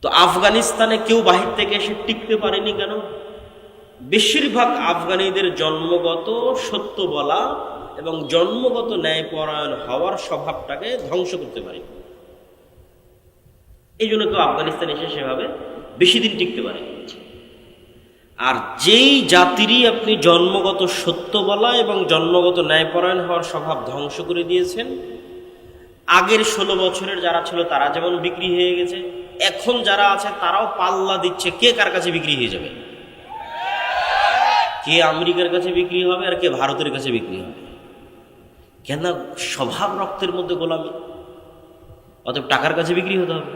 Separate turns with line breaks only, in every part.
তো আফগানিস্তানে কেউ বাহির থেকে এসে টিকতে পারেনি কেন? বেশিরভাগ আফগানিদের জন্মগত সত্য বলা এবং জন্মগত ন্যায়পরায়ণ হওয়ার স্বভাবটাকে ধ্বংস করতে পারেনি। এই জন্য কেউ আফগানিস্তানে এসে সেভাবে বেশি দিন টিকতে পারে। আর যেই জাতিরই আপনি জন্মগত সত্য বলা এবং জন্মগত ন্যায়পরায়ণ হওয়ার স্বভাব ধ্বংস করে দিয়েছেন, আগের 16 বছরের যারা ছিল তারা যেমন বিক্রি হয়ে গেছে, এখন যারা আছে তারাও পাল্লা দিচ্ছে কে কার কাছে বিক্রি হয়ে যাবে, কে আমেরিকার কাছে বিক্রি হবে আর কে ভারতের কাছে বিক্রি হবে। কেন? স্বভাব রক্তের মধ্যে গোলামি, অতএব টাকার কাছে বিক্রি হতে হবে।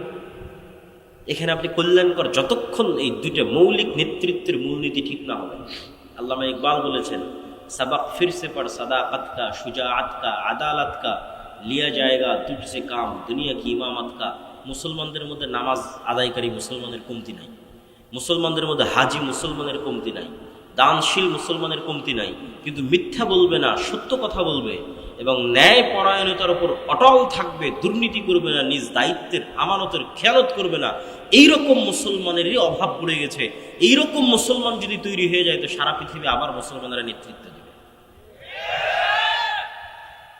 এখানে আপনি কল্যাণকর যতক্ষণ এই দুইটা মৌলিক নেতৃত্বের মূলনীতি ঠিক না হবে। আল্লামা ইকবাল বলেছেন, সাবাক ফিরসে পর সাদাকাত কা, শুজাআত কা, আদালত কা, লিয়া জায়গা তুঝসে কাম, দুনিয়া কি ইমামত কা। মুসলমানদের মধ্যে নামাজ আদায়কারী মুসলমানের কমতি নাই, মুসলমানদের মধ্যে হাজি মুসলমানের কমতি নাই, দানশীল মুসলমানের কমতি নাই, কিন্তু মিথ্যা বলবে না, সত্য কথা বলবে এবং ন্যায় পরায়ণতার উপর অটল থাকবে, দুর্নীতি করবে না, নিজ দায়িত্বের আমানতের খেয়ালত করবে না। এইরকম মুসলমানেরই অভাব পড়ে গেছে। এইরকম মুসলমান যদি তৈরি হয়ে যায় তো সারা পৃথিবী আবার মুসলমানেরা নেতৃত্ব দেবে।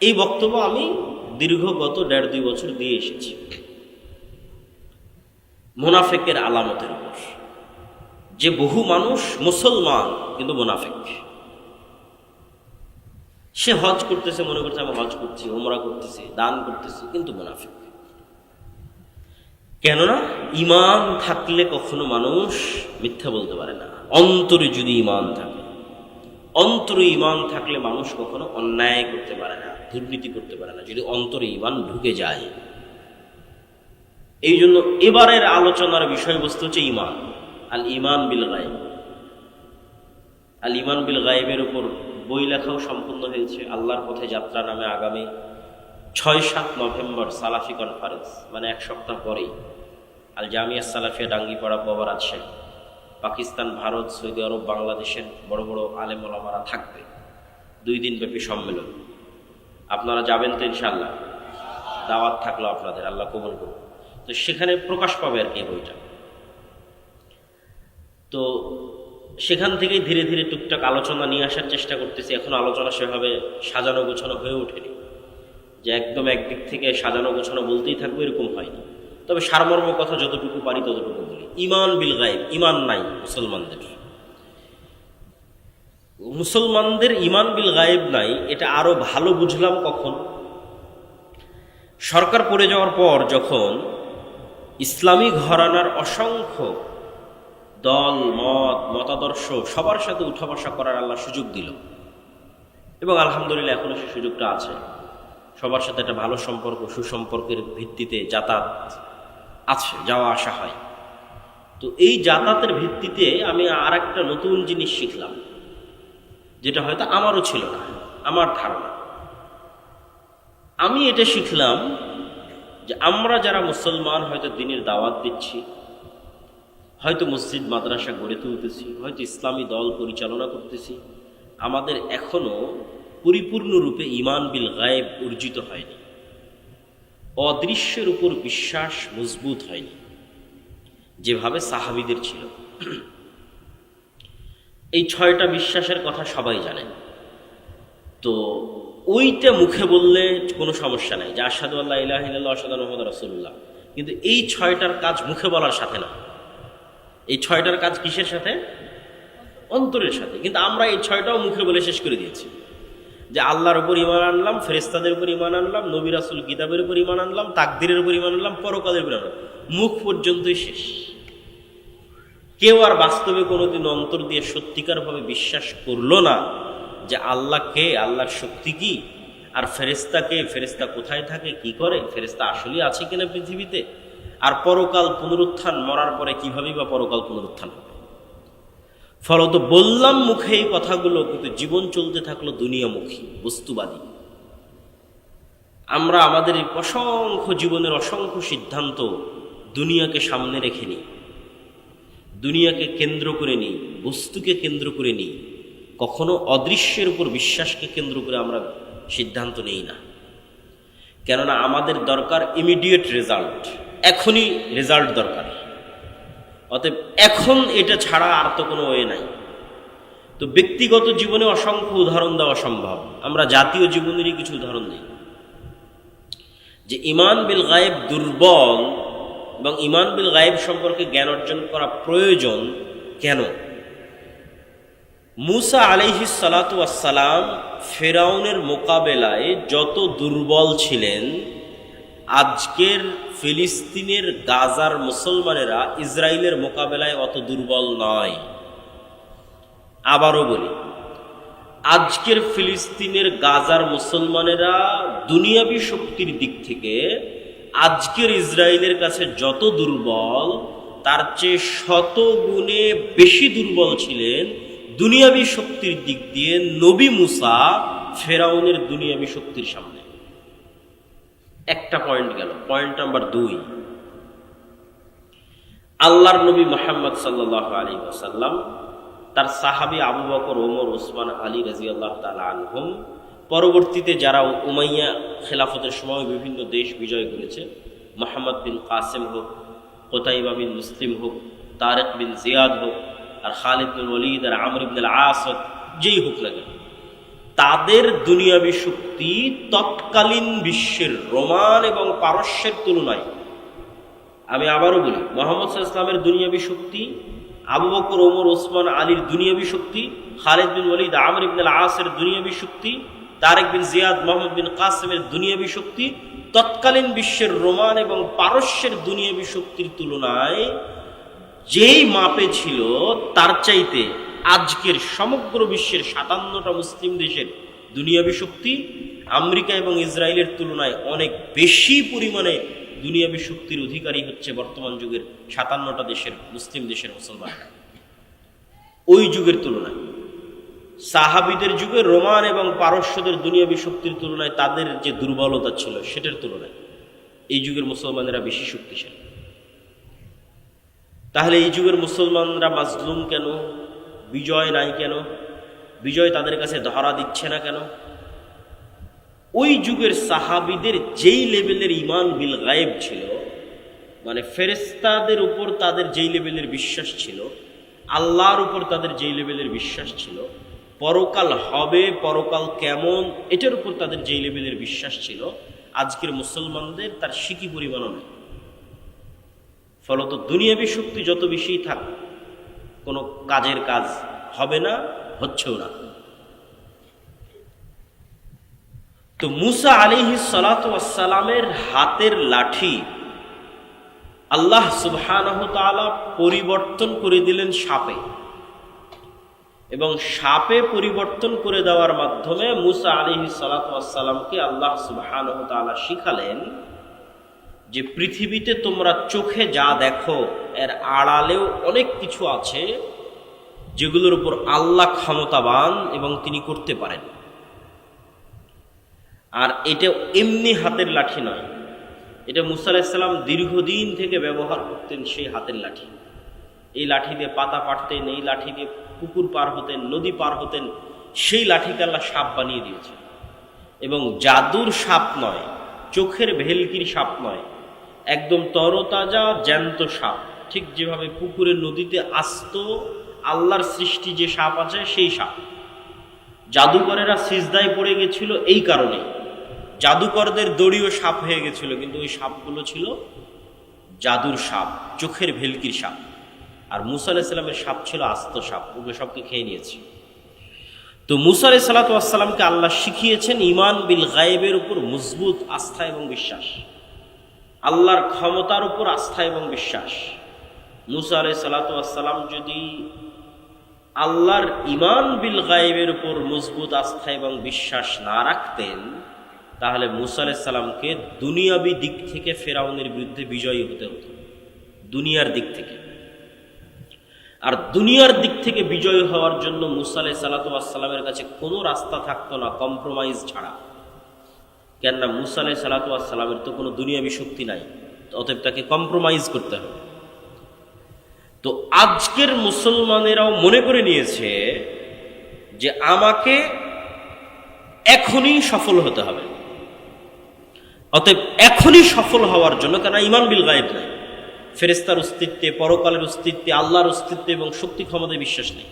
এই বক্তব্য আমি দীর্ঘ গত 1.5-2 বছর দিয়ে এসেছি মুনাফিকের আলামতের উপর, যে বহু মানুষ মুসলমান কিন্তু মুনাফিক। সে হজ করতেছে, মনে করছে আমি হজ করছি, উমরা করতেছি, দান করতেছি, কিন্তু মুনাফিক। কেননা ঈমান থাকলে কখনো মানুষ মিথ্যা বলতে পারে না। অন্তরে যদি ঈমান থাকে, অন্তরে ঈমান থাকলে মানুষ কখনো অন্যায় করতে পারে না, দুর্নীতি করতে পারে না, যদি অন্তরে ঈমান ঢুকে যায়। এই জন্য এবারের আলোচনার বিষয়বস্তু হচ্ছে ঈমান, আল ঈমান বিল গায়ব। আল ঈমান বিল গায়বের উপর বই লেখাও সম্পূর্ণ হয়েছে। আল্লাহর পথে যাত্রা নামে আগামী 6-7 নভেম্বর সালাফি কনফারেন্স, মানে 1 সপ্তাহ পরেই আল জামিয়া সালাফিয়া ডাঙ্গিপাড়া বাবা রাজশাহী, পাকিস্তান, ভারত, সৌদি আরব, বাংলাদেশের বড় বড় আলেম ওলামারা থাকবে। 2 দিন ব্যাপী সম্মেলন। আপনারা যাবেন তো ইনশাআল্লাহ? দাওয়াত থাকলো আপনাদের, আল্লাহ কবুল করুন। তো সেখানে প্রকাশ পাবে আর কি বইটা। তো সেখান থেকেই ধীরে ধীরে টুকটাক আলোচনা নিয়ে আসার চেষ্টা করতেছি। এখন আলোচনা সেভাবে সাজানো গোছানো হয়ে ওঠেনি, যে একদম একদিক থেকে সাজানো গোছানো বলতেই থাকবে এরকম হয়নি। তবে সারমর্ম কথা যতটুকু পারি ততটুকু বলি। ঈমান বিল গায়ব, ঈমান নাই মুসলমানদের। মুসলমানদের ঈমান বিল গায়ব নাই, এটা আরো ভালো বুঝলাম কখন? সরকার পড়ে যাওয়ার পর যখন ইসলামী ঘরানার অসংখ্য দল, মত, মতাদর্শ সবার সাথে উঠা বসা করার আল্লাহ সুযোগ দিল, এবং আলহামদুলিল্লাহ এখনো সে সুযোগটা আছে। সবার সাথে একটা ভালো সম্পর্ক, সুসম্পর্কের ভিত্তিতে যাতায়াত আছে, যাওয়া আসা হয়। তো এই যাতায়াতের ভিত্তিতে আমি আর একটা নতুন জিনিস শিখলাম, যেটা হয়তো আমারও ছিল না, আমার ধারণা। আমি এটা শিখলাম যে আমরা যারা মুসলমান হয়তো দ্বীনের দাওয়াত দিচ্ছি, হয়তো মসজিদ মাদ্রাসা গড়ে তুলতেছি, হয়তো ইসলামী দল পরিচালনা করতেছি, আমাদের এখনো পরিপূর্ণরূপে ঈমান বিল গায়ব অর্জিত হয়নি। অদৃশ্যের উপর বিশ্বাস মজবুত হয়নি যেভাবে সাহাবীদের ছিল। এই 6টা বিশ্বাসের কথা সবাই জানেন। তো ওইটা মুখে বললে কোনো সমস্যা নাই, যে আশহাদু আল্লা ইলাহা ইল্লাল্লাহ আশহাদু আন্না মুহাম্মাদার রাসূলুল্লাহ, কিন্তু এই 6টার কাজ মুখে বলার সাথে না। এই 6টার কাজ কিসের সাথে? অন্তরের সাথে। কিন্তু আমরা এই 6টাও মুখে বলে শেষ করে দিয়েছি, যে আল্লাহর উপর ঈমান আনলাম, ফেরেশতাদের উপর ঈমান আনলাম, নবী রাসূল কিতাবের উপর ঈমান আনলাম, তাকদীরের উপর ঈমান আনলাম, পরকালের উপর আনলাম। মুখ পর্যন্তই শেষ। কেউ আর বাস্তবে কোনোদিন অন্তর দিয়ে সত্যিকারভাবে বিশ্বাস করলো না যে আল্লাহ কে, আল্লাহর শক্তি কি, আর ফেরেশতা কে, ফেরেশতা কোথায় থাকে, কি করে, ফেরেশতা আসলে আছে কিনা পৃথিবীতে, আর পরকাল পুনরুত্থান, মরার পরে কিভাবেই বা পরকাল পুনরুত্থান হবে। ফলত বললাম মুখে এই কথাগুলো, কিন্তু জীবন চলতে থাকলো দুনিয়ামুখী, বস্তুবাদী। আমরা আমাদের এই অসংখ্য জীবনের অসংখ্য সিদ্ধান্ত দুনিয়াকে সামনে রেখে নিই, দুনিয়াকে কেন্দ্র করে নিই, বস্তুকে কেন্দ্র করে নিই। কখনো অদৃশ্যের উপর বিশ্বাসকে কেন্দ্র করে আমরা সিদ্ধান্ত নেই না। কেননা আমাদের দরকার ইমিডিয়েট রেজাল্ট, এখনই রেজাল্ট দরকার। অতএব এখন এটা ছাড়া আর তো কোনো ওয়ে নাই। তো ব্যক্তিগত জীবনে অসংখ্য উদাহরণ দেওয়া সম্ভব, আমরা জাতীয় জীবনেরই কিছু উদাহরণ দিই। যে ঈমান বিল গায়েব দুর্বল এবং ঈমান বিল গায়েব সম্পর্কে জ্ঞান অর্জন করা প্রয়োজন কেন? মুসা আলাইহিস সালাতু ওয়াস সালাম ফিরআউনের মোকাবেলায় যত দুর্বল ছিলেন, আজকের ফিলিস্তিনের গাজার মুসলমানেরা ইসরায়েলের মোকাবেলায় অত দুর্বল নয়। আবারও বলি, আজকের ফিলিস্তিনের গাজার মুসলমানেরা দুনিয়াবী শক্তির দিক থেকে আজকের ইসরায়েলের কাছে যত দুর্বল, তার চেয়ে শত গুণে বেশি দুর্বল ছিলেন দুনিয়াবী শক্তির দিক দিয়ে নবী মুসা ফেরাউনের দুনিয়াবী শক্তির সামনে। একটা পয়েন্ট গেল। পয়েন্ট নাম্বার 2, আল্লাহর নবী মুহাম্মদ সাল্লাল্লাহু আলাইহি ওয়াসাল্লাম তার সাহাবী আবু বকর, ওমর, ওসমান, আলী রাদিয়াল্লাহু তাআলা আনহুম, পরবর্তীতে যারা উমাইয়া খেলাফতের সময় বিভিন্ন দেশ বিজয় করেছে, মুহাম্মদ বিন কাসেম হোক, কুতাইবা বিন মুসলিম হোক, তারেক বিন জিয়াদ হোক, আর খালিদ বিন ওয়ালিদ, আর আমর ইবনে আল-আস হোক, যেই হোক না কেন, তাদের দুনিয়াবী শক্তি তৎকালীন বিশ্বের রোমান এবং পারস্যের তুলনায়, আমি আবারও বলি, মুহাম্মদ সাল্লাল্লাহু আলাইহি ওয়াসাল্লামের দুনিয়াবী শক্তি, আবু বকর, ওমর, ওসমান, আলীর দুনিয়াবী শক্তি, খালিদ বিন ওয়ালিদ, আমর ইবনে আল-আসের দুনিয়াবী শক্তি, তারেক বিন জিয়াদ, মোহাম্মদ বিন কাসেমের দুনিয়াবী শক্তি তৎকালীন বিশ্বের রোমান এবং পারস্যের দুনিয়াবী শক্তির তুলনায় যেই মাপে ছিল, তার চাইতে আজকের সমগ্র বিশ্বের 57টা মুসলিম দেশের দুনিয়াবী শক্তি আমেরিকা এবং ইসরায়েলের তুলনায় অনেক বেশি পরিমাণে দুনিয়াবী শক্তির অধিকারী হচ্ছে বর্তমান যুগের 57টা দেশের মুসলিম দেশের মুসলমানরা। ওই যুগের তুলনায়, সাহাবীদের যুগে রোমান এবং পারস্যদের দুনিয়াবী শক্তির তুলনায় তাদের যে দুর্বলতা ছিল, সেটার তুলনায় এই যুগের মুসলমানেরা বেশি শক্তিশালী। তাহলে এই যুগের মুসলমানরা মাজলুম কেন? বিজয় নাই কেন? বিজয় তাদের কাছে ধরা দিচ্ছে না কেন? ওই যুগের সাহাবীদের যেই লেভেলের ঈমান বিল গায়েব ছিল, মানে ফেরেশতাদের উপর তাদের যেই লেভেলের বিশ্বাস ছিল, আল্লাহর উপর তাদের যেই লেভেলের বিশ্বাস ছিল, পরকাল হবে, পরকাল কেমন, এটার উপর তাদের যেই লেভেলের বিশ্বাস ছিল, আজকের মুসলমানদের তার সিকি পরিমাণও নেই। ফলত দুনিয়াবী শক্তি যত বেশি থাক, কোনো কাজের কাজ হবে না, হচ্ছেও না। তো মুসা আলাইহিস সালাতু ওয়াস সালামের হাতের লাঠি আল্লাহ সুবহানাহু তাআলা পরিবর্তন করে দিলেন সাপে, এবং সাপে পরিবর্তন করে দেওয়ার মাধ্যমে মুসা আলাইহিস সালাতু ওয়াস সালামকে আল্লাহ সুবহানাহু তাআলা শিখালেন যে পৃথিবীতে তোমরা চোখে যা দেখো, এর আড়ালেও অনেক কিছু আছে যেগুলোর উপর আল্লাহ ক্ষমতাবান এবং তিনি করতে পারেন। আর এটা এমনি হাতের লাঠি নয়, এটা মুসা আলাইহিস সালাম দীর্ঘদিন থেকে ব্যবহার করতেন সেই হাতের লাঠি। এই লাঠি দিয়ে পাতা পাড়তেন, এই লাঠি দিয়ে পুকুর পার হতেন, নদী পার হতেন। সেই লাঠিকে আল্লাহ সাপ বানিয়ে দিয়েছে, এবং জাদুর সাপ নয়, চোখের ভেলকির সাপ নয়, একদম তরতাজা জ্যান্ত সাপ। ঠিক যেভাবে পুকুরের নদীতে আস্ত আল্লাহর সৃষ্টি যে সাপ আছে, সেই সাপ। জাদুকরেরা সিজদায় পড়ে গেছিল এই কারণে, জাদুকরদের দড়িও সাপ হয়ে গেছিল, কিন্তু ওই সাপগুলো ছিল জাদুর সাপ, চোখের ভেলকির সাপ। আর মুসা আলাইহিস সালামের সাপ ছিল আস্ত সাপ, ওকে সবকে খেয়ে নিয়েছে। তো মুসা আলাইহিস সালাতু ওয়াস সালামকে আল্লাহ শিখিয়েছেন ঈমান বিল গায়েবের উপর মজবুত আস্থা এবং বিশ্বাস, আল্লাহর ক্ষমতার উপর আস্থা এবং বিশ্বাস। মুসা আলাইহিস সালাতু ওয়াস সালাম যদি আল্লাহর ঈমান বিল গায়েবের উপর মজবুত আস্থা এবং বিশ্বাস না রাখতেন, তাহলে মুসা আলাইহিস সালামকে দুনিয়াবী দিক থেকে ফেরাউনের বিরুদ্ধে বিজয়ী হতে হতো, দুনিয়ার দিক থেকে। আর দুনিয়ার দিক থেকে বিজয়ী হওয়ার জন্য মুসা আলাইহিস সালাতু ওয়াস সালামের কাছে কোনো রাস্তা থাকতো না কম্প্রোমাইজ ছাড়া। কেননা মুসা আলাইহিস সালাতু ওয়াস সালামের তো কোনো দুনিয়াবী শক্তি নাই, অতএব তাকে কম্প্রোমাইজ করতে হবে। তো আজকের মুসলমানেরাও মনে করে নিয়েছে যে আমাকে এখনই সফল হতে হবে, অতএব এখনই সফল হওয়ার জন্য, কেন ঈমান বিল গায়েব নাই, ফেরেশতার অস্তিত্বে, পরকালের অস্তিত্বে, আল্লাহর অস্তিত্বে এবং শক্তি ক্ষমতায় বিশ্বাস নেই।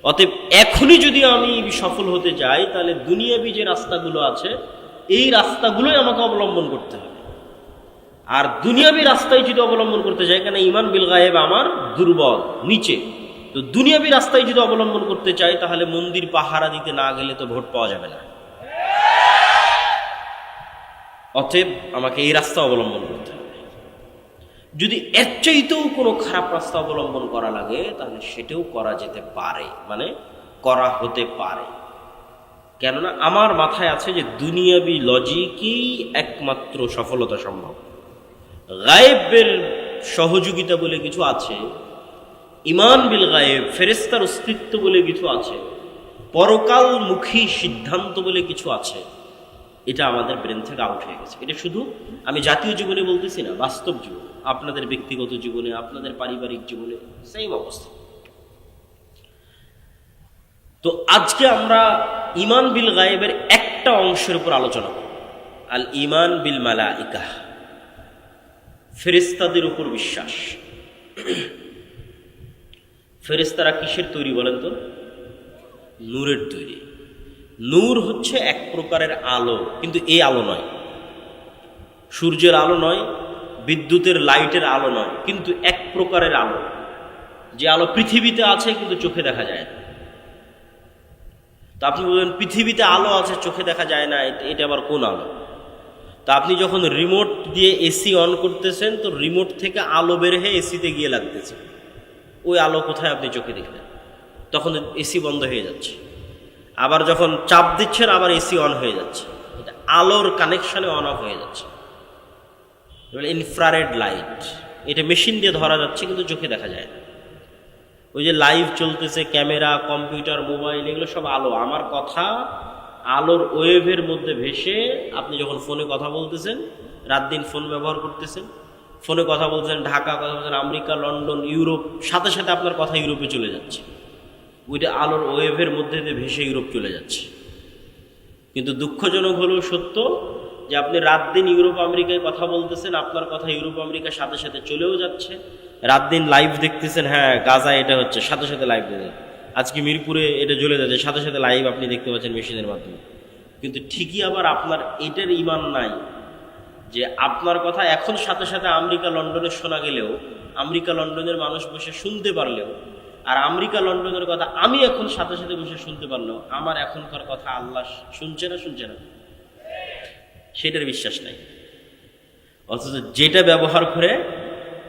অতএব এখনই যদি আমি সফল হতে যাই, তাহলে দুনিয়াবি যে রাস্তাগুলো আছে এই রাস্তাগুলোই আমাকে অবলম্বন করতে হবে। আর দুনিয়াবি রাস্তায় যদি অবলম্বন করতে যাই, কেন ঈমান বিল গায়েব আমার দুর্বল, নিচে, তো দুনিয়াবি রাস্তায় যদি অবলম্বন করতে চাই, তাহলে মন্দির পাহারা দিতে না গেলে তো ভোট পাওয়া যাবে না। অতএব আমাকে এই রাস্তা অবলম্বন করতে হবে। যদি এর চাইতেও কোনো খারাপ রাস্তা অবলম্বন করা লাগে, তাহলে সেটাও করা যেতে পারে, মানে করা হতে পারে। কেননা আমার মাথায় আছে যে দুনিয়াবি লজিকই একমাত্র সফলতা সম্ভব। গায়েবের সহযোগিতা বলে কিছু আছে, ঈমান বিল গায়েব, ফেরেশতার অস্তিত্ব বলে কিছু আছে, পরকালমুখী সিদ্ধান্ত বলে কিছু আছে, এটা আমাদের ব্রেন থেকে আউট হয়ে গেছে। এটা শুধু আমি জাতীয় জীবনে বলতেছি না, বাস্তব জীবন, আপনাদের ব্যক্তিগত জীবনে, আপনাদের পারিবারিক জীবনে সেম অবস্থা। তো আজকে আমরা ঈমান বিল গায়েবের একটা অংশের উপর আলোচনা করব, আল ঈমান বিল মালাইকা, ফেরেশতাদের উপর বিশ্বাস। ফেরেশতারা কিসের তৈরি বলেন তো? নূরের তৈরি। নূর হচ্ছে এক প্রকারের আলো, কিন্তু এই আলো নয়, সূর্যের আলো নয়, বিদ্যুতের লাইটের আলো নয়, কিন্তু এক প্রকারের আলো, যে আলো পৃথিবীতে আছে কিন্তু চোখে দেখা যায় না। তো আপনি বলবেন পৃথিবীতে আলো আছে চোখে দেখা যায় না, এটা আবার কোন আলো? তা আপনি যখন রিমোট দিয়ে এসি অন করতেছেন, তো রিমোট থেকে আলো বের হয়ে এসিতে গিয়ে লাগতেছে, ওই আলো কোথায় আপনি চোখে দেখলেন? তখন এসি বন্ধ হয়ে যাচ্ছে। আবার যখন চাপ দিচ্ছেন, আবার এসি অন হয়ে যাচ্ছে, এটা আলোর কানেকশনে অন অফ হয়ে যাচ্ছে। ইনফ্রারেড লাইট, এটা মেশিন দিয়ে ধরা যাচ্ছে কিন্তু চোখে দেখা যায় না। ওই যে লাইভ চলতেছে, ক্যামেরা, কম্পিউটার, মোবাইল, এগুলো সব আলো। আমার কথা আলোর ওয়েভের মধ্যে ভেসে, আপনি যখন ফোনে কথা বলতেছেন, রাত দিন ফোন ব্যবহার করতেছেন, ফোনে কথা বলছেন, ঢাকা কথা বলছেন, আমেরিকা, লন্ডন, ইউরোপ, সাথে সাথে আপনার কথা ইউরোপে চলে যাচ্ছে, ওইটা আলোর ওয়েভের মধ্যে দিয়ে ভেসে ইউরোপ চলে যাচ্ছে। কিন্তু দুঃখজনক হলেও সত্য যে আপনি রাত দিন ইউরোপ আমেরিকায় কথা বলতেছেন, আপনার কথা ইউরোপ আমেরিকার সাথে সাথে চলেও যাচ্ছে। রাত দিন লাইভ দেখতেছেন, হ্যাঁ গাজা এটা হচ্ছে, সাথে সাথে লাইভ দেখেন, আজকে মিরপুরে এটা জ্বলে যাচ্ছে, সাথে সাথে লাইভ আপনি দেখতে পাচ্ছেন মেশিনের মাধ্যমে। কিন্তু ঠিকই আবার আপনার এটার ঈমান নাই যে আপনার কথা এখন সাথে সাথে আমেরিকা লন্ডনে শোনা গেলেও, আমেরিকা লন্ডনের মানুষ বসে শুনতে পারলেও, আর আমেরিকা লন্ডনের কথা আমি এখন সাথে সাথে বসে শুনতে পারলেও, আমার এখনকার কথা আল্লাহ শুনছে না, সেটার বিশ্বাস নাই। অথচ যেটা ব্যবহার করে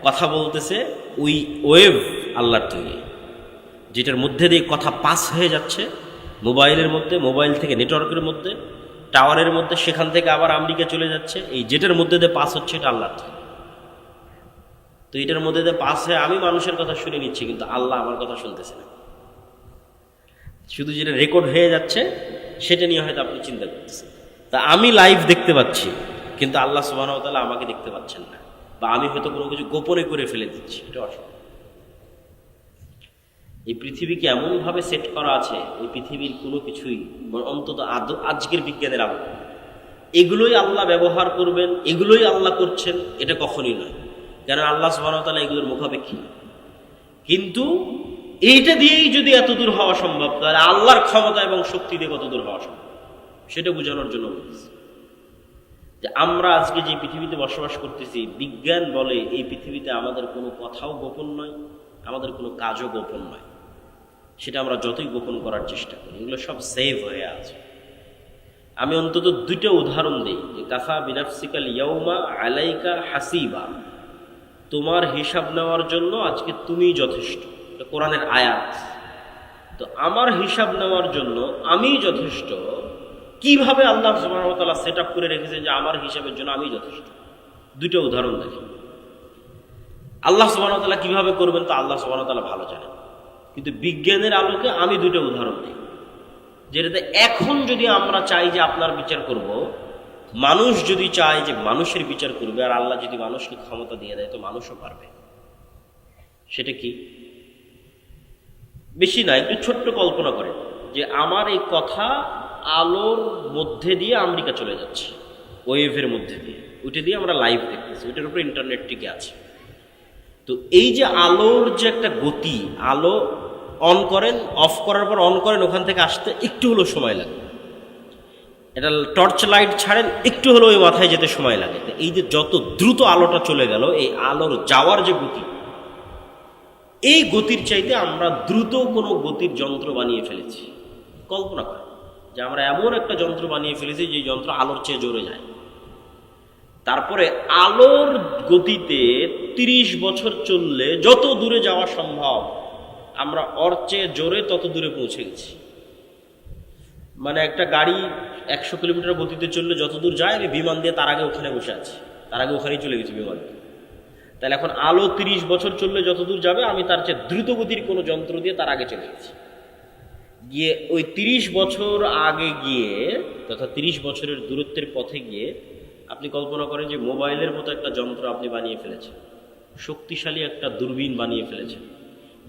কথা বলতেছে, ওই ওয়েভ আল্লাহর তৈরি, যেটার মধ্যে দিয়ে কথা পাস হয়ে যাচ্ছে মোবাইলের মধ্যে, মোবাইল থেকে নেটওয়ার্কের মধ্যে, টাওয়ারের মধ্যে, সেখান থেকে আবার আমেরিকা চলে যাচ্ছে, এই যেটার মধ্যে দিয়ে পাস হচ্ছে এটা আল্লাহর তৈরি। তো এটার মধ্যে দিয়ে পাস হয়ে আমি মানুষের কথা শুনে নিচ্ছি, কিন্তু আল্লাহ আমার কথা শুনতেছে না। শুধু যেটা রেকর্ড হয়ে যাচ্ছে সেটা নিয়ে হয়তো আপনি চিন্তা করতেছেন। তা আমি লাইভ দেখতে পাচ্ছি, কিন্তু আল্লাহ সুবহানাহু ওয়া তাআলা আমাকে দেখতে পাচ্ছেন না, বা আমি হয়তো কোনো কিছু গোপনে করে ফেলে দিচ্ছি, এটা অসম্ভব। এই পৃথিবীকে এমনভাবে সেট করা আছে, ওই পৃথিবীর কোনো কিছুই, অন্তত আজকের বিজ্ঞানের আলো, এগুলোই আল্লাহ ব্যবহার করবেন, এগুলোই আল্লাহ করছেন, এটা কখনই নয়। কারণ আল্লাহ সুবহানাহু ওয়া তাআলা এগুলোর মুখাপেক্ষী। কিন্তু এইটা দিয়েই যদি এত দূর হওয়া সম্ভব, তাহলে আল্লাহর ক্ষমতা এবং শক্তি দিয়ে কত দূর হওয়া সম্ভব, সেটা বোঝানোর জন্য বলতেছি যে আমরা আজকে যে পৃথিবীতে বসবাস করতেছি, বিজ্ঞান বলে এই পৃথিবীতে আমাদের কোনো কথাও গোপন নয়, আমাদের কোনো কাজও গোপন নয়। সেটা আমরা যতই গোপন করার চেষ্টা করি, এগুলো সব সেভ হয়ে আছে। আমি অন্তত দুইটা উদাহরণ দিই, যে কাফা বিনাফসিকাল ইয়াউমা আলাইকা হাসিবা, তোমার হিসাব নেওয়ার জন্য আজকে তুমিই যথেষ্ট, এটা কোরআনের আয়াত। তো আমার হিসাব নেওয়ার জন্য আমি যথেষ্ট, কিভাবে আল্লাহ সুবহানাহু ওয়া তাআলা সেট আপ করে রেখেছেন যে আমার হিসাবের জন্য আমি যথেষ্ট। দুইটা উদাহরণ দেখি। আল্লাহ সুবহানাহু ওয়া তাআলা কিভাবে করবেন তা আল্লাহ সুবহানাহু ওয়া তাআলা ভালো জানেন, কিন্তু বিজ্ঞানের আলোকে আমি দুইটা উদাহরণ দিই, যেটাতে এখন যদি আমরা চাই যে আপনার বিচার করব, মানুষ যদি চায় যে মানুষের বিচার করবে, আর আল্লাহ যদি মানুষকে ক্ষমতা দিয়ে দেয়, তো মানুষও পারবে। সেটা কি? বেশি না, একটু ছোট্ট কল্পনা করেন যে আমার এই কথা আলোর মধ্যে দিয়ে আমেরিকা চলে যাচ্ছে, ওয়েভের মধ্যে দিয়ে, ওইটা দিয়ে আমরা লাইভ দেখতেছি, ওইটার উপরে ইন্টারনেট টিকে আছে। তো এই যে আলোর যে একটা গতি, আলো অন করেন, অফ করার পর অন করেন, ওখান থেকে আসতে একটু হলেও সময় লাগে। এটা টর্চ লাইট ছাড়েন, একটু হলেও ওই মাথায় যেতে সময় লাগে। এই যে যত দ্রুত আলোটা চলে গেল, এই আলোর যাওয়ার যে গতি, এই গতির চাইতে আমরা দ্রুত কোনো গতির যন্ত্র বানিয়ে ফেলেছি। কল্পনা করেন যে আমরা এমন একটা যন্ত্র বানিয়ে ফেলেছি যে যন্ত্র আলোর চেয়ে জোরে যায়। তারপরে আলোর গতিতে 30 বছর চললে যত দূরে যাওয়া সম্ভব, আমরা ওর চেয়ে জোরে তত দূরে পৌঁছে গেছি। মানে একটা গাড়ি 100 কিলোমিটার গতিতে চললে যত দূর যায়, আমি বিমান দিয়ে তার আগে ওখানে বসে আছি, তার আগে ওখানেই চলে গেছি বিমান দিয়ে। তাহলে এখন আলো 30 বছর চললে যত দূর যাবে, আমি তার চেয়ে দ্রুত গতির কোনো যন্ত্র দিয়ে তার আগে চলে গেছি। গিয়ে ওই 30 বছর আগে গিয়ে, তথা 30 বছরের দূরত্বের পথে গিয়ে আপনি কল্পনা করেন যে মোবাইলের মতো একটা যন্ত্র আপনি বানিয়ে ফেলেছেন, শক্তিশালী একটা দূরবীন বানিয়ে ফেলেছেন,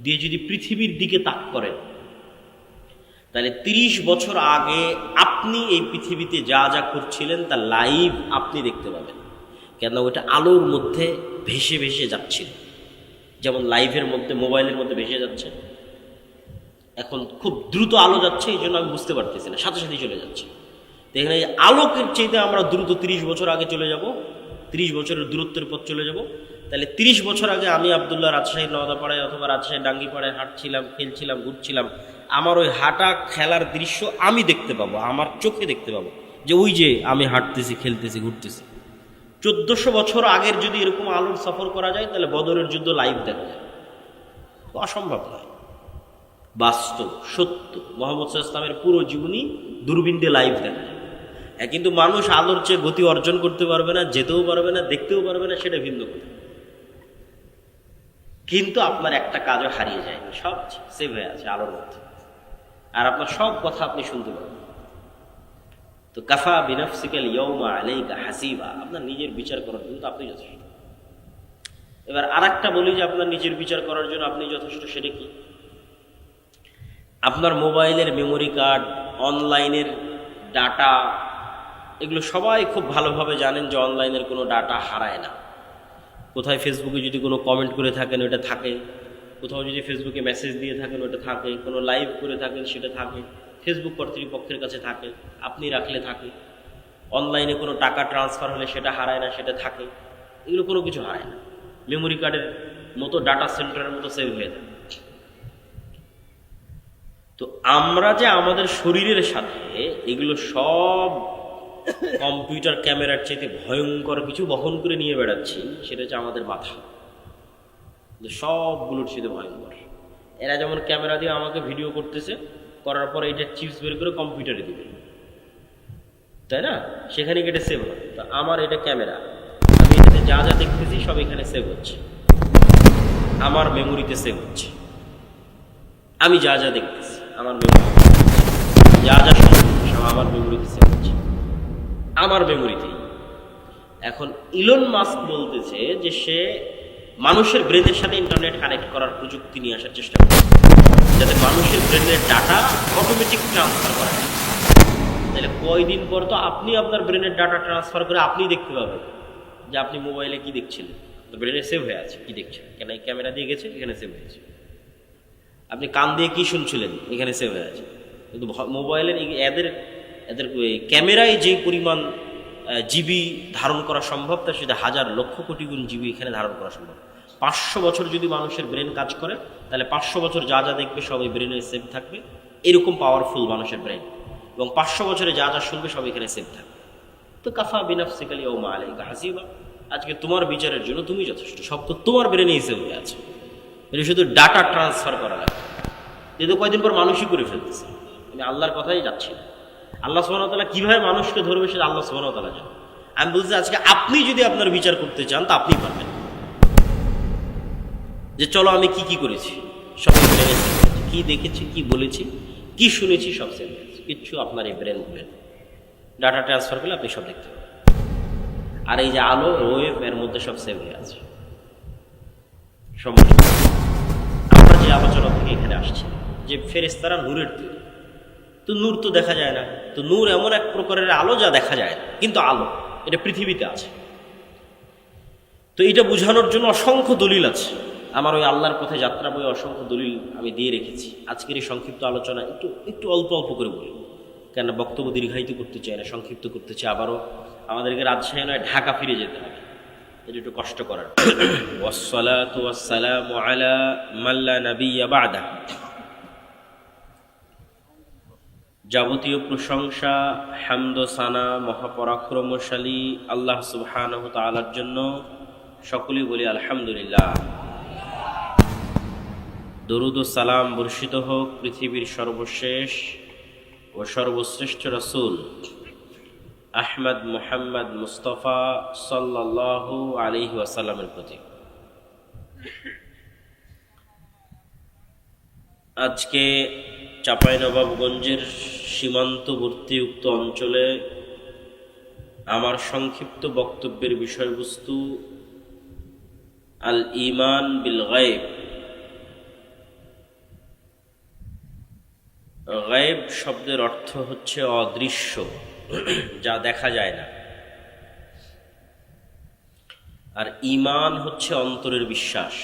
দিয়ে যদি পৃথিবীর দিকে তাক করেন, তাহলে 30 বছর আগে আপনি এই পৃথিবীতে যা যা করছিলেন তা লাইভ আপনি দেখতে পাবেন। কেন? ওইটা আলোর মধ্যে ভেসে ভেসে যাচ্ছিল, যেমন লাইভের মধ্যে মোবাইলের মধ্যে ভেসে যাচ্ছে। এখন খুব দ্রুত আলো যাচ্ছে, এই জন্য আমি বুঝতে পারতেছি না, সাথে সাথেই চলে যাচ্ছে। তো এখানে আলোকের চাইতে আমরা দ্রুত 30 বছর আগে চলে যাব, 30 বছরের দূরত্বের পথ চলে যাব। তাহলে 30 বছর আগে আমি আবদুল্লাহ রাজশাহীর নওদাপাড়ায় অথবা রাজশাহীর ডাঙ্গিপাড়ায় হাঁটছিলাম, খেলছিলাম, ঘুরছিলাম, আমার ওই হাঁটা খেলার দৃশ্য আমি দেখতে পাবো, আমার চোখে দেখতে পাবো যে ওই যে আমি হাঁটতেছি, খেলতেছি, ঘুরতেছি। 1400 বছর আগের যদি এরকম আলোর সফর করা যায়, তাহলে বদরের যুদ্ধ লাইভ দেখা যায়। অসম্ভব নয়, বাস্তব সত্য। মুহাম্মদ সাল্লাল্লাহু আলাইহি ওয়াসাল্লামের পুরো জীবনী দূরবীন দিয়ে লাইভ দেখা যায়। কিন্তু মানুষ আলোর চেয়ে গতি অর্জন করতে পারবে না, যেতেও পারবে না, দেখতেও পারবে না, সেটা ভিন্ন কথা। কিন্তু আপনার একটা কাজও হারিয়ে যায়নি, সব সেভ হয়ে আছে আলোর মধ্যে, আর আপনার সব কথা আপনি শুনতে পারবেন। তো কাফা বিনাফসিকাল ইয়াউমা আলাইকা হাসিবা, আপনার নিজের বিচার করার জন্য আপনি যথেষ্ট। এবার আরেকটা বলি যে আপনার নিজের বিচার করার জন্য আপনি যথেষ্ট, সেটা কি? আপনার মোবাইলের মেমোরি কার্ড, অনলাইনের ডাটা, এগুলো সবাই খুব ভালোভাবে জানেন যে অনলাইনের কোনো ডাটা হারায় না। কোথায় ফেসবুকে যদি কোনো কমেন্ট করে থাকেন ওটা থাকে, কোথাও যদি ফেসবুকে মেসেজ দিয়ে থাকেন ওটা থাকে, কোনো লাইভ করে থাকেন সেটা থাকে, ফেসবুক কর্তৃপক্ষের কাছে থাকে, আপনি রাখলে থাকে। অনলাইনে কোনো টাকা ট্রান্সফার হলে সেটা হারায় না, সেটা থাকে। এগুলো কোনো কিছু হারায় না, মেমোরি কার্ডের মতো ডাটা সেন্টারের মতো সেভ হয়ে থাকে। তো আমরা যে আমাদের শরীরের সাথে এগুলো সব কম্পিউটার ক্যামেরার চাইতে ভয়ঙ্কর কিছু বহন করে নিয়ে বেড়াচ্ছি, সেটা হচ্ছে আমাদের মাথা। সবগুলোর সাথে ভয়ঙ্কর। এরা যেমন ক্যামেরা দিয়ে আমাকে ভিডিও করতেছে, করার পর এটা চিপস বের করে কম্পিউটারে দিবে, তাই না? সেখানে এটা সেভ হয়। তো আমার এটা ক্যামেরা, আমি এটাতে যা যা দেখতেছি সব এখানে সেভ হচ্ছে, আমার মেমোরিতে সেভ হচ্ছে। আমি যা যা দেখতেছি আমার মেমোরি, যা যা শুনতেছি সব আমার মেমোরিতে সেভ হচ্ছে, আমার মেমোরিতেই। এখন ইলন মাস্ক বলতেছে যে সে মানুষের ব্রেনের সাথে ইন্টারনেট কানেক্ট করার প্রযুক্তি নিয়ে আসার চেষ্টা করে, যাতে মানুষের ব্রেনের ডাটা অটোমেটিক ট্রান্সফার করা যায়। তাহলে কয়দিন পর তো আপনি আপনার ব্রেনের ডাটা ট্রান্সফার করে আপনি দেখতে পাবেন যে আপনি মোবাইলে কি দেখছিলেন, তো ব্রেনে সেভ হয়ে আছে কি দেখছেন, কেন এই ক্যামেরা দিয়ে গেছে এখানে সেভ হয়েছে। আপনি কান দিয়ে কি শুনছিলেন এখানে সেভ হয়ে আছে। কিন্তু মোবাইলের এদের ক্যামেরায় যে পরিমাণ জিবি ধারণ করা সম্ভব, তার সাথে হাজার লক্ষ কোটি গুণ জিবি এখানে ধারণ করা সম্ভব। 500 বছর যদি মানুষের ব্রেন কাজ করে, তাহলে 500 বছর যা যা দেখবে সব এই ব্রেনে সেভ থাকবে। এরকম পাওয়ারফুল মানুষের ব্রেন, এবং 500 বছরে যা যা শুনবে সব এখানে সেভ থাকবে। তো কাফা বিনাফসিকা ইয়াউমা আলাইকা হাসিবা, আজকে তোমার বিচারের জন্য তুমি যথেষ্ট, সব তো তোমার ব্রেনেই সেভ হয়ে আছে। এটা শুধু ডাটা ট্রান্সফার করা লাগে। যেহেতু কয়দিন পর মানুষই করে ফেলতেছে, আমি আল্লাহর কথাই যাচ্ছি না। আল্লাহ সুবহানাহু ওয়া তাআলা কিভাবে মানুষকে ধরবে সেটা আল্লাহ সুবহানাহু ওয়া তাআলা জানেন। আমি বলছি আজকে আপনি যদি আপনার বিচার করতে চান তা আপনি পারবেন, যে চলো আমি কি কি করেছি সব কি দেখেছি, কি বলেছি, কি শুনেছি, সব সেভ হয়েছে। কিচ্ছু আপনার এই ব্রেন ডাটা ট্রান্সফার করলে আপনি সব দেখতে পাবেন। আর এই যে আলো ওয়েভ, এর মধ্যে সব সেভ হয়ে আছে। আমরা যে আলোচনা থেকে এখানে আসছি যে ফেরেশতারা নূরের তৈরি, তো নূর তো দেখা যায় না। তো নূর এমন এক প্রকারের আলো যা দেখা যায় না, কিন্তু আলো এটা পৃথিবীতে আছে। তো এটা বোঝানোর জন্য অসংখ্য দলিল আছে। আমার ওই আল্লাহর পথে যাত্রা বই অসংখ্য দলিল আমি দিয়ে রেখেছি। আজকের এই সংক্ষিপ্ত আলোচনা একটু একটু অল্প অল্প করে বলি, কেন বক্তব্য দীর্ঘায়িত করতে চাই না, সংক্ষিপ্ত করতে চাই। আবারও আমাদেরকে রাজশাহী নয় ঢাকা ফিরে যেতে হবে, এটা একটু কষ্ট করার। ওয়াসসালাতু ওয়াসসালামু আলা মান লা নাবিয়্যা বা'দা। যাবতীয় প্রশংসা, হামদ ও সানা মহাপরাক্রমশালী আল্লাহ সুবহানাহু ওয়া তাআলার জন্য। সকলেই বলি আলহামদুলিল্লাহ। দরুদ ও সালাম বর্ষিত হোক পৃথিবীর সর্বশেষ ও সর্বশ্রেষ্ঠ রাসূল আহমদ মুহাম্মদ মুস্তাফা সাল্লাল্লাহু আলাইহি ওয়াসাল্লামের প্রতি। আজকে চাঁপাইনবাবগঞ্জের সীমান্তবর্তী উক্ত অঞ্চলে আমার সংক্ষিপ্ত বক্তব্যের বিষয়বস্তু আল ঈমান বিল গায়ব। গায়েব শব্দের অর্থ হচ্ছে অদৃশ্য, যা দেখা যায় না। আর ঈমান হচ্ছে অন্তরের বিশ্বাস।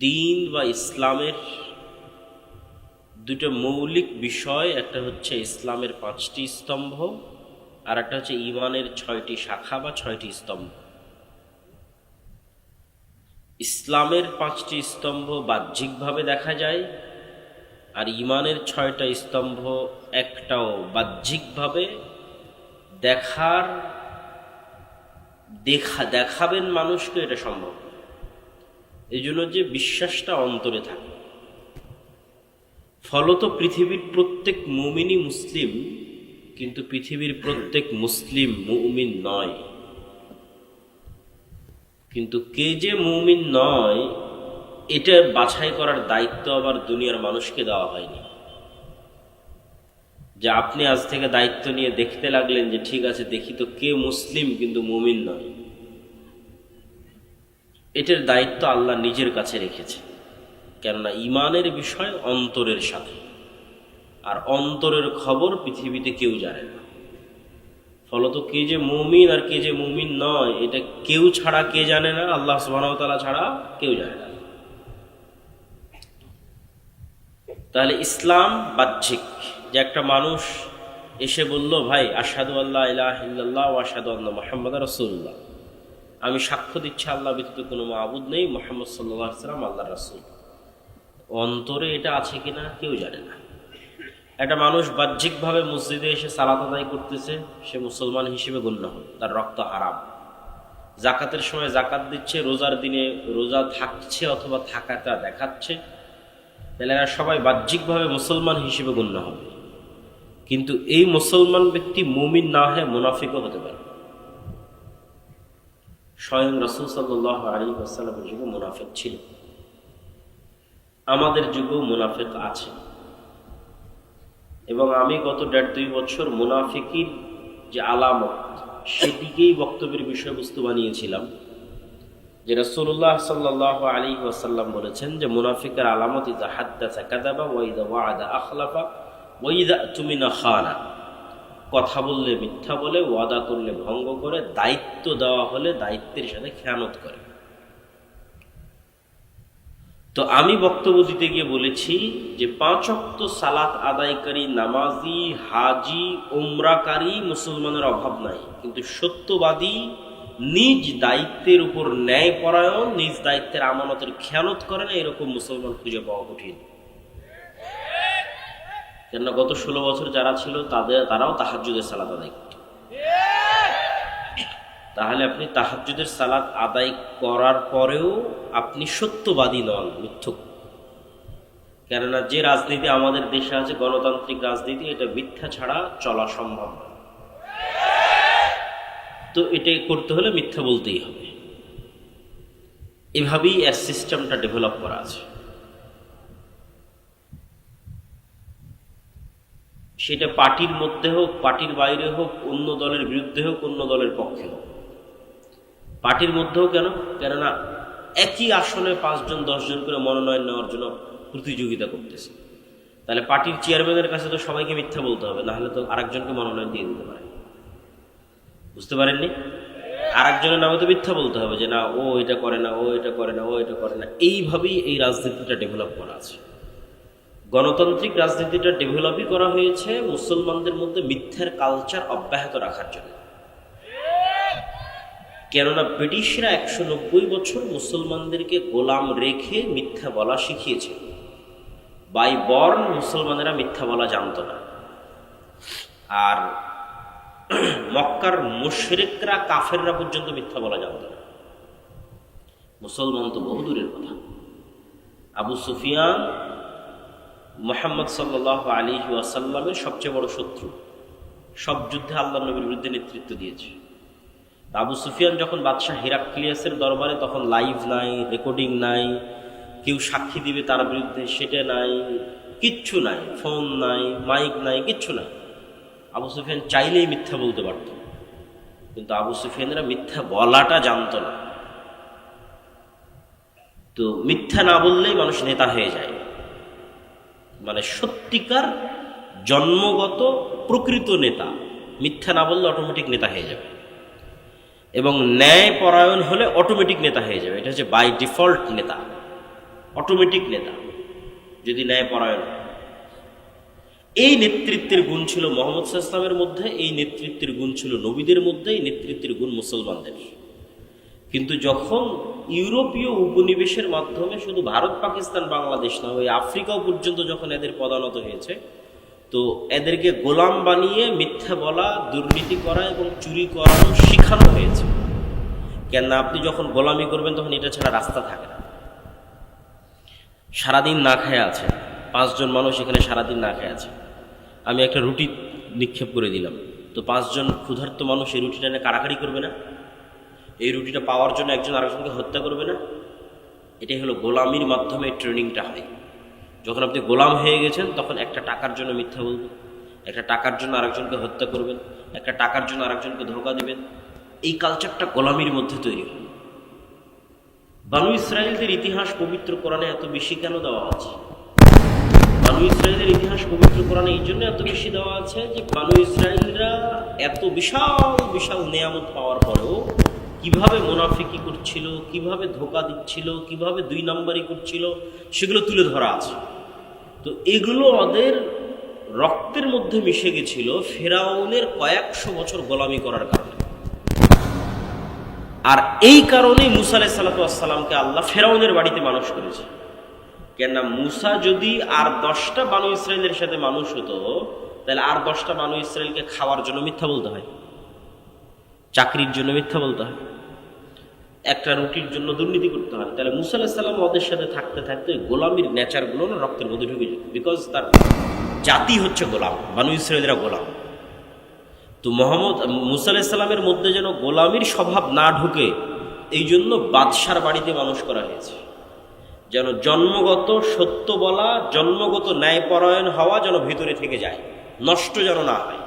দ্বীন বা ইসলামের দুটো মৌলিক বিষয়, একটা হচ্ছে ইসলামের 5টি স্তম্ভ, আর একটা হচ্ছে ঈমানের 6টি শাখা বা 6টি স্তম্ভ। ইসলামের 5টি স্তম্ভ বাহ্যিকভাবে দেখা যায়, আর ঈমানের 6টা স্তম্ভ একটাও বাহ্যিকভাবে দেখাবেন মানুষকে, এটা সম্ভব। এই জন্য যে বিশ্বাসটা অন্তরে থাকে। ফলত পৃথিবীর প্রত্যেক মুমিনই মুসলিম, কিন্তু পৃথিবীর প্রত্যেক মুসলিম মুমিন নয়। কিন্তু কে যে মুমিন নয়, এটা বাছাই করার দায়িত্ব আবার দুনিয়ার মানুষকে দেওয়া হয়নি। যে আপনি আজ থেকে দায়িত্ব নিয়ে দেখতে লাগলেন যে ঠিক আছে, দেখি তো কে মুসলিম কিন্তু মুমিন নয়। এটার দায়িত্ব আল্লাহ নিজের কাছে রেখেছে। কেননা ঈমানের বিষয় অন্তরের সাথে, আর অন্তরের খবর পৃথিবীতে কেউ জানে না। ফলত কে যে মুমিন আর কে যে মুমিন নয়, এটা কেউ ছাড়া কে জানে না, আল্লাহ সুবহানাহু ওয়া তাআলা ছাড়া কেউ জানে না। তাহলে ইসলাম বাহ্যিক, যে একটা মানুষ এসে বলল, ভাই আশহাদু আল্লা ইলাহা ইল্লাল্লাহ ওয়া আশহাদু আন্না মুহাম্মাদার রাসূলুল্লাহ, আমি সাক্ষ্য দিচ্ছি আল্লাহ ব্যতীত কোনো মাবুদ নেই, মুহাম্মদ সাল্লাল্লাহু আলাইহি ওয়াসাল্লাম আল্লাহর রাসূল। অন্তরে এটা আছে কিনা কেউ জানে না। একটা মানুষ বাহ্যিকভাবে মসজিদে এসে সালাত আদায় করতেছে, সে মুসলমান হিসেবে গণ্য হবে, তার রক্ত হারাম। জাকাতের সময় জাকাত দিচ্ছে, রোজার দিনে রোজা থাকছে অথবা থাকাটা দেখাচ্ছে, তাহলে এরা সবাই বাহ্যিকভাবে মুসলমান হিসেবে গণ্য হবে। কিন্তু এই মুসলমান ব্যক্তি মুমিন না হয়ে মুনাফিকও হতে পারে। স্বয়ং রাসূল সাল্লাল্লাহু আলাইহি ওয়াসাল্লামের যুগে মুনাফিক ছিল, আমাদের যুগেও মুনাফিক আছে। এবং আমি গত 1.5-2 বছর মুনাফিকির যে আলামত, সেদিকেই বক্তব্যের বিষয়বস্তু বানিয়েছিলাম। যে রাসূলুল্লাহ সাল্লাল্লাহু আলাইহি ওয়াসাল্লাম বলেছেন যে মুনাফিকের আলামত ইযা হাদ্দাসা কাযাবা ওয়া ইযা ওয়া'আদা আখলাফা ওয়া ইযা তুমিনা খানা। কথা বললে মিথ্যা বলে, ওয়াদা করলে ভঙ্গ করে, দায়িত্ব দেওয়া হলে দায়িত্বের সাথে খেয়ানত করে। তো আমি বক্তব্য দিতে গিয়ে বলেছি যে 5 ওয়াক্ত সালাত আদায়কারী, নামাজি, হাজি, উমরাকারী মুসলমানের অভাব নাই, কিন্তু সত্যবাদী, নিজ দায়িত্বের উপর ন্যায়পরায়ণ, নিজ দায়িত্বের আমানতের খেয়ানত করে না, এরকম মুসলমান খুঁজে পাওয়া কঠিন। কেননা গত 16 বছর যারা ছিল তারাও তাহাজ্জুদের সালাত আদায় করত। তাহলে আপনি তাহাজ্জুদের সালাত আদায় করার পরেও আপনি সত্যবাদী নন, মিথ্যুক। কেননা যে রাজনীতি আমাদের দেশে আছে, গণতান্ত্রিক রাজনীতি, এটা মিথ্যা ছাড়া চলা সম্ভব না। তো এটা করতে হলে মিথ্যা বলতেই হবে। এভাবেই এর সিস্টেমটা ডেভেলপ করা আছে। সেটা পার্টির মধ্যে হোক, পার্টির বাইরে হোক, অন্য দলের বিরুদ্ধে হোক, অন্য দলের পক্ষে হোক। পার্টির মধ্যেও কেন? কেননা একই আসনে 5 জন 10 জন করে মনোনয়ন নেওয়ার জন্য প্রতিযোগিতা করতেছে। তাহলে পার্টির চেয়ারম্যানের কাছে তো সবাইকে মিথ্যা বলতে হবে, না হলে তো আরেকজনকে মনোনয়ন দিয়ে দিতে পারে। বুঝতে পারেননি? আর একজনের নামে তো মিথ্যা বলতে হবে যে না ও এটা করে না, ও এটা করে না, ও এটা করে না। এইভাবেই এই রাজনীতিটা ডেভেলপ করা আছে। গণতান্ত্রিক রাজনীতিটা ডেভেলপই করা হয়েছে মুসলমানদের মধ্যে মিথ্যার কালচার অব্যাহত রাখার জন্য। কেননা ব্রিটিশরা 190 বছর মুসলমানদেরকে গোলাম রেখে মিথ্যা বলা শিখিয়েছে। বাই বর্ন মুসলমানেরা মিথ্যা বলা জানত না। আর মক্কার মুশরিকরা, কাফেররা পর্যন্ত মিথ্যা বলা জানত না। মুসলমান তো বহুদূরের কথা। আবু সুফিয়ান মুহাম্মদ সাল্লাল্লাহু আলাইহি ওয়াসাল্লামের সবচেয়ে বড় শত্রু, সব যুদ্ধে আল্লাহর নবীর বিরুদ্ধে নেতৃত্ব দিয়েছে। আবু সুফিয়ান যখন বাদশাহ হিরাক্লিয়াসের দরবারে, তখন লাইভ নাই, রেকর্ডিং নাই, কেউ সাক্ষী দিবে তার বিরুদ্ধে সেটা নাই, কিচ্ছু নাই, ফোন নাই, মাইক নাই, কিচ্ছু নাই। আবু সুফিয়ান চাইলেই মিথ্যা বলতে পারত, কিন্তু আবু সুফিয়ানরা মিথ্যা বলাটা জানতো না। তো মিথ্যা না বললেই মানুষ নেতা হয়ে যায়। মানে সত্যিকার জন্মগত প্রকৃত নেতা মিথ্যা না বললে অটোমেটিক নেতা হয়ে যাবে, এবং ন্যায় পরায়ণ হলে অটোমেটিক নেতা হয়ে যাবে। এটা হচ্ছে বাই ডিফল্ট নেতা, অটোমেটিক নেতা যদি ন্যায় পরায়ণ। এই নেতৃত্বের গুণ ছিল মুহাম্মদ সাল্লাল্লাহু আলাইহি ওয়াসাল্লামের মধ্যে, এই নেতৃত্বের গুণ ছিল নবীদের মধ্যে, এই নেতৃত্বের গুণ মুসলমানদের। কিন্তু যখন ইউরোপীয় উপনিবেশের মাধ্যমে শুধু ভারত, পাকিস্তান, বাংলাদেশ না, ওই আফ্রিকাও পর্যন্ত যখন এদের পদানত হয়েছে, তো এদেরকে গোলাম বানিয়ে মিথ্যা বলা, দুর্নীতি করা এবং চুরি করানো শেখানো হয়েছে। কেননা আপনি যখন গোলামি করবেন তখন এটা ছাড়া রাস্তা থাকে না। সারাদিন না খেয়ে আছে 5 জন মানুষ, এখানে সারাদিন না খেয়ে আছে। আমি একটা রুটি নিক্ষেপ করে দিলাম, তো 5 জন ক্ষুধার্ত মানুষ এই রুটিটা নিয়ে কাড়াকাড়ি করবে না? এই রুটিটা পাওয়ার জন্য একজন আরেকজনকে হত্যা করবে না? এটাই হলো গোলামির মাধ্যমে ট্রেনিংটা হয়। যখন আপনি গোলাম হয়ে গেছেন তখন একটা টাকার জন্য মিথ্যা বলবেন, একটা টাকার জন্য আরেকজনকে হত্যা করবেন, একটা টাকার জন্য আরেকজনকে ধোঁকা দিবেন। এই কালচারটা গোলামির মধ্যে তৈরি হয়। বানু ইসরাইলদের ইতিহাস পবিত্র কোরআনে এত বেশি কেন দেওয়া আছে? বানু ইসরাইলের ইতিহাস পবিত্র কোরআনে এই জন্য এত বেশি দেওয়া আছে যে বানু ইসরাইলরা এত বিশাল বিশাল নেয়ামত পাওয়ার পরেও কিভাবে মুনাফিকি করছিল, কিভাবে ধোঁকা দিচ্ছিল, কিভাবে 2 নম্বরি করছিল, সেগুলো তুলে ধরা আছে। তো এগুলো ওদের রক্তের মধ্যে মিশে গেছিল ফেরাউনের কয়েকশো বছর গোলামি করার কারণে। আর এই কারণেই মুসা আলাইহিস সালাতু ওয়াস সালামকে আল্লাহ ফেরাউনের বাড়িতে মানুষ করেছে। কেননা মুসা যদি আর 10টা বানু ইসরাইলের সাথে মানুষ হতো, তাহলে আর 10টা বানু ইসরাইলকে খাওয়ার জন্য মিথ্যা বলতে হয়, চাকরির জন্য মিথ্যা বলতে হয়, একটা রুটির জন্য দুর্নীতি করতে হয়। তাহলে মুসা আলাইহিস সালাম ওদের সাথে থাকতে থাকতে গোলামির নেচারগুলো না রক্তের মধ্যে ঢুকে যেত, বিকজ তার জাতি হচ্ছে গোলাম, বানু ইসরাইলরা গোলাম। তো মুসা আলাইহিস সালামের মধ্যে যেন গোলামির স্বভাব না ঢুকে, এই জন্য বাদশার বাড়িতে মানুষ করা হয়েছে, যেন জন্মগত সত্য বলা, জন্মগত ন্যায়পরায়ণ হওয়া যেন ভিতরে থেকে যায়, নষ্ট যেন না হয়।